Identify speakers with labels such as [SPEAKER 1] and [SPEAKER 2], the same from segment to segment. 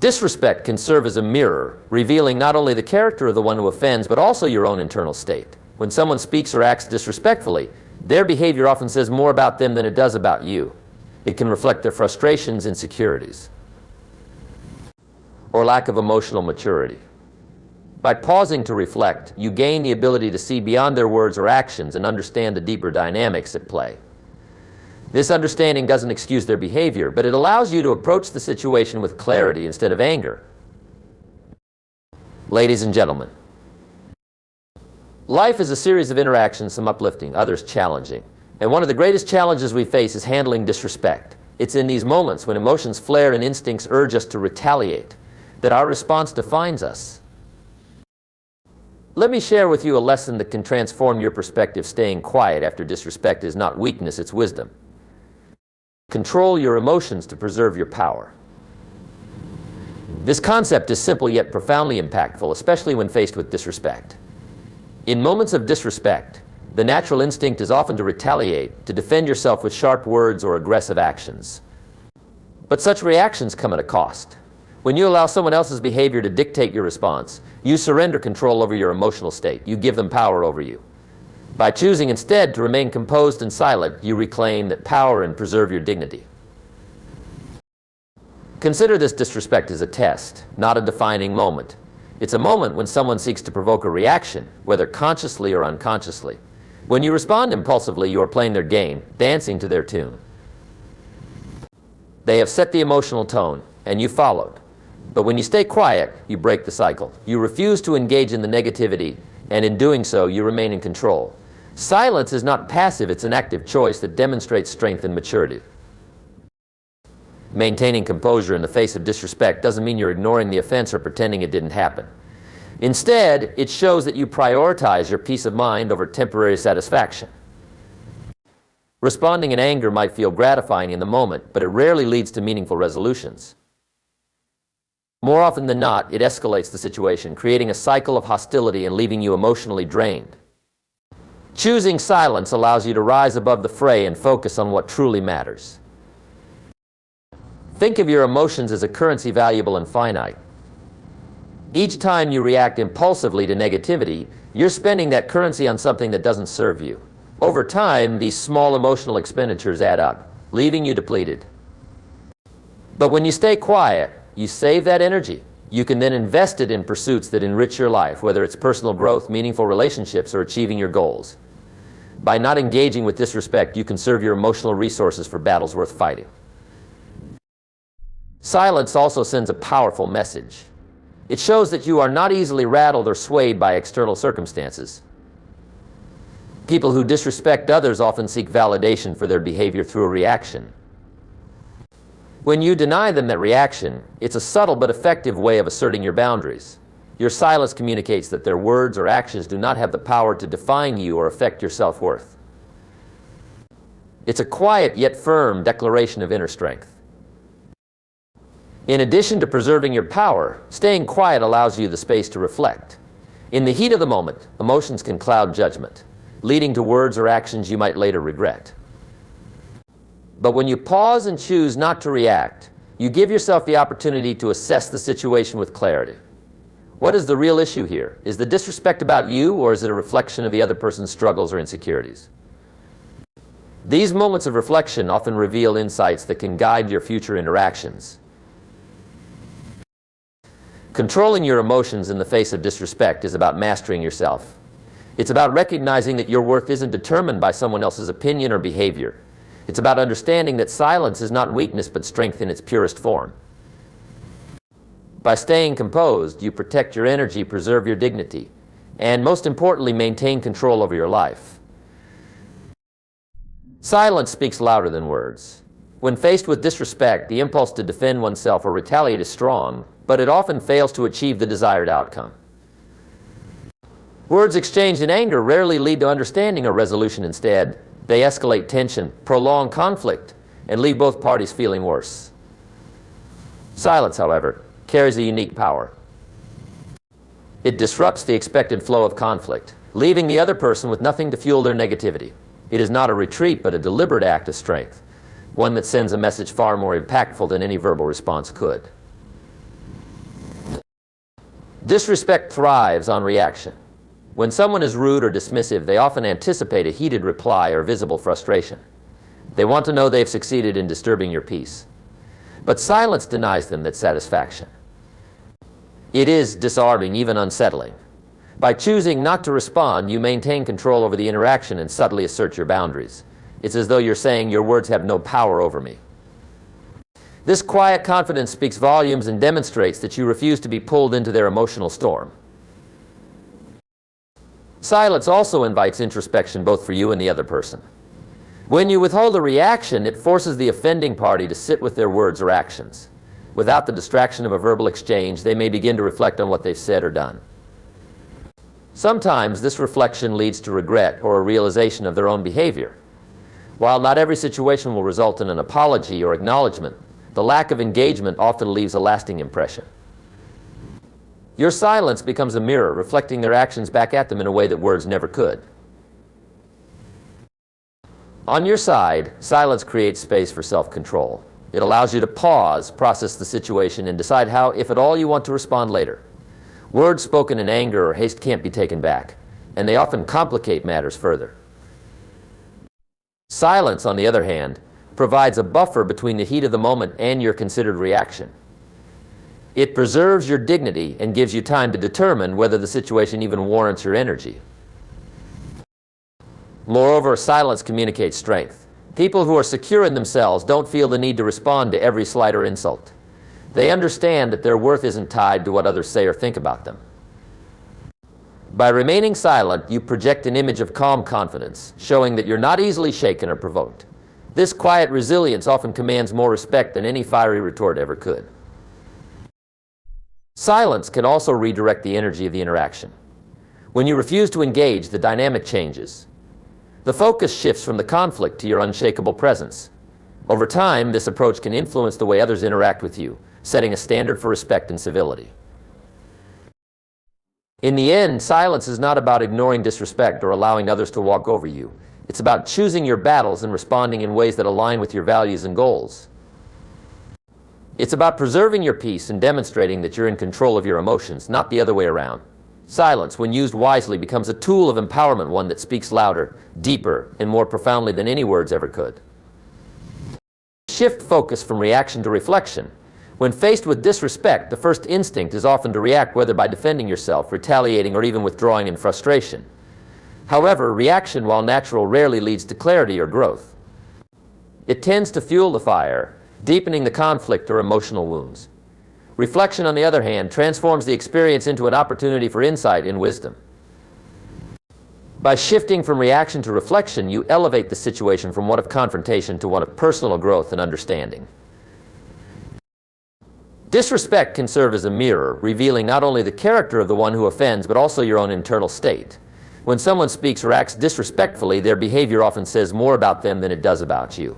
[SPEAKER 1] Disrespect can serve as a mirror, revealing not only the character of the one who offends, but also your own internal state. When someone speaks or acts disrespectfully, their behavior often says more about them than it does about you. It can reflect their frustrations, insecurities, or lack of emotional maturity. By pausing to reflect, you gain the ability to see beyond their words or actions and understand the deeper dynamics at play. This understanding doesn't excuse their behavior, but it allows you to approach the situation with clarity instead of anger. Ladies and gentlemen, life is a series of interactions, some uplifting, others challenging. And one of the greatest challenges we face is handling disrespect. It's in these moments when emotions flare and instincts urge us to retaliate that our response defines us. Let me share with you a lesson that can transform your perspective. Staying quiet after disrespect is not weakness, it's wisdom. Control your emotions to preserve your power. This concept is simple yet profoundly impactful, especially when faced with disrespect. In moments of disrespect, the natural instinct is often to retaliate, to defend yourself with sharp words or aggressive actions. But such reactions come at a cost. When you allow someone else's behavior to dictate your response, you surrender control over your emotional state. You give them power over you. By choosing instead to remain composed and silent, you reclaim that power and preserve your dignity. Consider this disrespect as a test, not a defining moment. It's a moment when someone seeks to provoke a reaction, whether consciously or unconsciously. When you respond impulsively, you are playing their game, dancing to their tune. They have set the emotional tone, and you followed. But when you stay quiet, you break the cycle. You refuse to engage in the negativity, and in doing so, you remain in control. Silence is not passive, it's an active choice that demonstrates strength and maturity. Maintaining composure in the face of disrespect doesn't mean you're ignoring the offense or pretending it didn't happen. Instead, it shows that you prioritize your peace of mind over temporary satisfaction. Responding in anger might feel gratifying in the moment, but it rarely leads to meaningful resolutions. More often than not, it escalates the situation, creating a cycle of hostility and leaving you emotionally drained. Choosing silence allows you to rise above the fray and focus on what truly matters. Think of your emotions as a currency valuable and finite. Each time you react impulsively to negativity, you're spending that currency on something that doesn't serve you. Over time, these small emotional expenditures add up, leaving you depleted. But when you stay quiet, you save that energy. You can then invest it in pursuits that enrich your life, whether it's personal growth, meaningful relationships, or achieving your goals. By not engaging with disrespect, you conserve your emotional resources for battles worth fighting. Silence also sends a powerful message. It shows that you are not easily rattled or swayed by external circumstances. People who disrespect others often seek validation for their behavior through a reaction. When you deny them that reaction, it's a subtle but effective way of asserting your boundaries. Your silence communicates that their words or actions do not have the power to define you or affect your self-worth. It's a quiet yet firm declaration of inner strength. In addition to preserving your power, staying quiet allows you the space to reflect. In the heat of the moment, emotions can cloud judgment, leading to words or actions you might later regret. But when you pause and choose not to react, you give yourself the opportunity to assess the situation with clarity. What is the real issue here? Is the disrespect about you, or is it a reflection of the other person's struggles or insecurities? These moments of reflection often reveal insights that can guide your future interactions. Controlling your emotions in the face of disrespect is about mastering yourself. It's about recognizing that your worth isn't determined by someone else's opinion or behavior. It's about understanding that silence is not weakness but strength in its purest form. By staying composed, you protect your energy, preserve your dignity, and most importantly, maintain control over your life. Silence speaks louder than words. When faced with disrespect, the impulse to defend oneself or retaliate is strong, but it often fails to achieve the desired outcome. Words exchanged in anger rarely lead to understanding or resolution. Instead, they escalate tension, prolong conflict, and leave both parties feeling worse. Silence, however, carries a unique power. It disrupts the expected flow of conflict, leaving the other person with nothing to fuel their negativity. It is not a retreat, but a deliberate act of strength, one that sends a message far more impactful than any verbal response could. Disrespect thrives on reaction. When someone is rude or dismissive, they often anticipate a heated reply or visible frustration. They want to know they've succeeded in disturbing your peace. But silence denies them that satisfaction. It is disarming, even unsettling. By choosing not to respond, you maintain control over the interaction and subtly assert your boundaries. It's as though you're saying your words have no power over me. This quiet confidence speaks volumes and demonstrates that you refuse to be pulled into their emotional storm. Silence also invites introspection both for you and the other person. When you withhold a reaction, it forces the offending party to sit with their words or actions. Without the distraction of a verbal exchange, they may begin to reflect on what they've said or done. Sometimes this reflection leads to regret or a realization of their own behavior. While not every situation will result in an apology or acknowledgement, the lack of engagement often leaves a lasting impression. Your silence becomes a mirror, reflecting their actions back at them in a way that words never could. On your side, silence creates space for self-control. It allows you to pause, process the situation, and decide how, if at all, you want to respond later. Words spoken in anger or haste can't be taken back, and they often complicate matters further. Silence, on the other hand, provides a buffer between the heat of the moment and your considered reaction. It preserves your dignity and gives you time to determine whether the situation even warrants your energy. Moreover, silence communicates strength. People who are secure in themselves don't feel the need to respond to every slight or insult. They understand that their worth isn't tied to what others say or think about them. By remaining silent, you project an image of calm confidence, showing that you're not easily shaken or provoked. This quiet resilience often commands more respect than any fiery retort ever could. Silence can also redirect the energy of the interaction. When you refuse to engage, the dynamic changes. The focus shifts from the conflict to your unshakable presence. Over time, this approach can influence the way others interact with you, setting a standard for respect and civility. In the end, silence is not about ignoring disrespect or allowing others to walk over you. It's about choosing your battles and responding in ways that align with your values and goals. It's about preserving your peace and demonstrating that you're in control of your emotions, not the other way around. Silence, when used wisely, becomes a tool of empowerment, one that speaks louder, deeper, and more profoundly than any words ever could. Shift focus from reaction to reflection. When faced with disrespect, the first instinct is often to react, whether by defending yourself, retaliating, or even withdrawing in frustration. However, reaction, while natural, rarely leads to clarity or growth. It tends to fuel the fire, deepening the conflict or emotional wounds. Reflection, on the other hand, transforms the experience into an opportunity for insight and wisdom. By shifting from reaction to reflection, you elevate the situation from one of confrontation to one of personal growth and understanding. Disrespect can serve as a mirror, revealing not only the character of the one who offends, but also your own internal state. When someone speaks or acts disrespectfully, their behavior often says more about them than it does about you.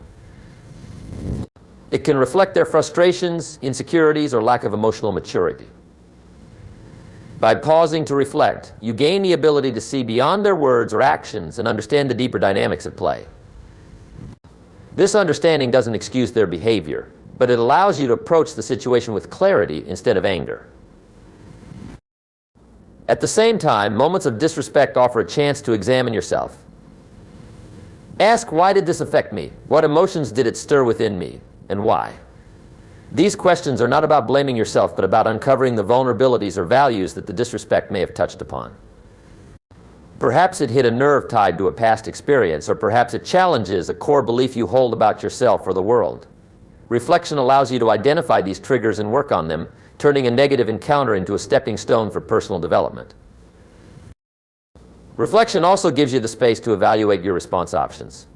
[SPEAKER 1] It can reflect their frustrations, insecurities, or lack of emotional maturity. By pausing to reflect, you gain the ability to see beyond their words or actions and understand the deeper dynamics at play. This understanding doesn't excuse their behavior, but it allows you to approach the situation with clarity instead of anger. At the same time, moments of disrespect offer a chance to examine yourself. Ask, why did this affect me? What emotions did it stir within me? And why? These questions are not about blaming yourself, but about uncovering the vulnerabilities or values that the disrespect may have touched upon. Perhaps it hit a nerve tied to a past experience, or perhaps it challenges a core belief you hold about yourself or the world. Reflection allows you to identify these triggers and work on them, turning a negative encounter into a stepping stone for personal development. Reflection also gives you the space to evaluate your response options.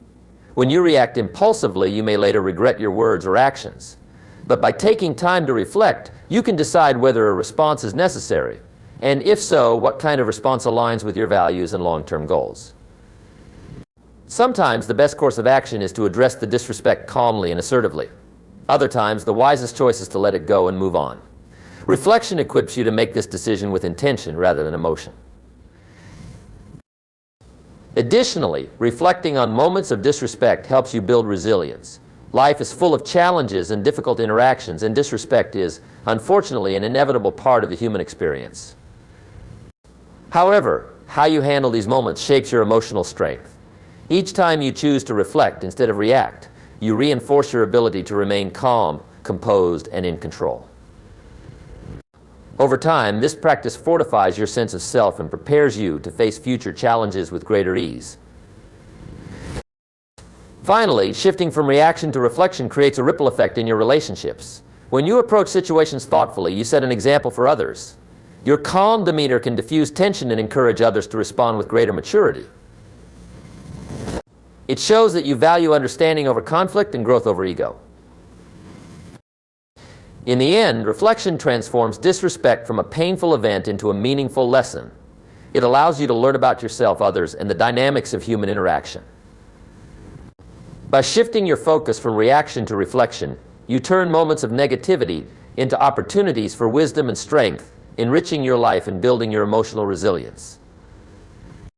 [SPEAKER 1] When you react impulsively, you may later regret your words or actions. But by taking time to reflect, you can decide whether a response is necessary, and if so, what kind of response aligns with your values and long-term goals. Sometimes the best course of action is to address the disrespect calmly and assertively. Other times, the wisest choice is to let it go and move on. Reflection equips you to make this decision with intention rather than emotion. Additionally, reflecting on moments of disrespect helps you build resilience. Life is full of challenges and difficult interactions, and disrespect is, unfortunately, an inevitable part of the human experience. However, how you handle these moments shapes your emotional strength. Each time you choose to reflect instead of react, you reinforce your ability to remain calm, composed, and in control. Over time, this practice fortifies your sense of self and prepares you to face future challenges with greater ease. Finally, shifting from reaction to reflection creates a ripple effect in your relationships. When you approach situations thoughtfully, you set an example for others. Your calm demeanor can diffuse tension and encourage others to respond with greater maturity. It shows that you value understanding over conflict and growth over ego. In the end, reflection transforms disrespect from a painful event into a meaningful lesson. It allows you to learn about yourself, others, and the dynamics of human interaction. By shifting your focus from reaction to reflection, you turn moments of negativity into opportunities for wisdom and strength, enriching your life and building your emotional resilience.